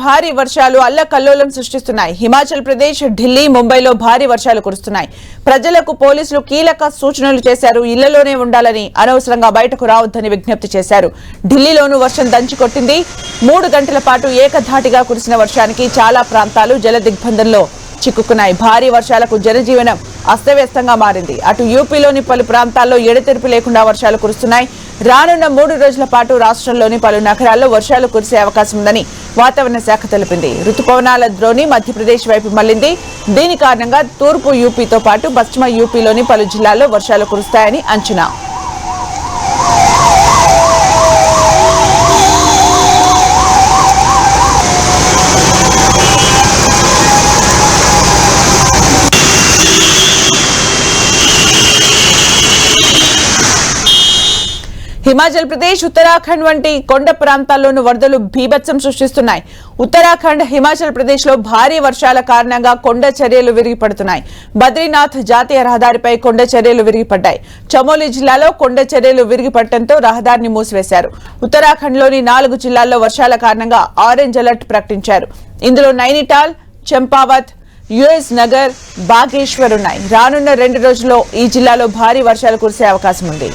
భారీ వర్షాలు అల్లకల్లోలం సృష్టిస్తున్నాయి. హిమాచల్ ప్రదేశ్, ఢిల్లీ, ముంబైలో భారీ వర్షాలు కురుస్తున్నాయి. ప్రజలకు పోలీసులు కీలక సూచనలు చేశారు. ఇళ్లలోనే ఉండాలని, అనవసరంగా బయటకు రావద్దని విజ్ఞప్తి చేశారు. ఢిల్లీలోనూ వర్షం దంచుకొట్టింది. 3 గంటల పాటు ఏకధాటిగా కురిసిన వర్షానికి చాలా ప్రాంతాలు జలదిగ్బంధంలో చిక్కుకున్నాయి. భారీ వర్షాలకు జనజీవనం అస్తవ్యస్తంగా మారింది. అటు యూపీలోని పలు ప్రాంతాల్లో ఎడతెరిపి లేకుండా వర్షాలు కురుస్తున్నాయి. రానున్న 3 రోజుల పాటు రాష్ట్రంలోని పలు నగరాల్లో వర్షాలు కురిసే అవకాశం ఉందని వాతావరణ శాఖ తెలిపింది. రుతుపవనాల ద్రోణి మధ్యప్రదేశ్ వైపు మళ్లింది. దీని కారణంగా తూర్పు యూపీతో పాటు పశ్చిమ యూపీలోని పలు జిల్లాల్లో వర్షాలు కురుస్తాయని అంచనా. హిమాచల్ ప్రదేశ్, ఉత్తరాఖండ్ వంటి కొండ ప్రాంతాల్లోనూ వరదలు బీభత్సం సృష్టిస్తున్నాయి. ఉత్తరాఖండ్, హిమాచల్ ప్రదేశ్ లో భారీ వర్షాల కారణంగా కొండ చర్యలు విరిగిపడుతున్నాయి. బద్రీనాథ్ జాతీయ రహదారిపై కొండ చర్యలు విరిగిపడ్డాయి. చమోలి జిల్లాలో కొండ చర్యలు విరిగిపడటంతో రహదారిని మూసివేశారు. ఉత్తరాఖండ్ లోని 4 జిల్లాల్లో వర్షాల కారణంగా ఆరెంజ్ అలర్ట్ ప్రకటించారు. ఇందులో నైనిటాల్, చంపావత్, యుఎస్ నగర్, బాగేశ్వర్ ఉన్నాయి. రానున్న 2 రోజుల్లో ఈ జిల్లాలో భారీ వర్షాలు కురిసే అవకాశం ఉంది.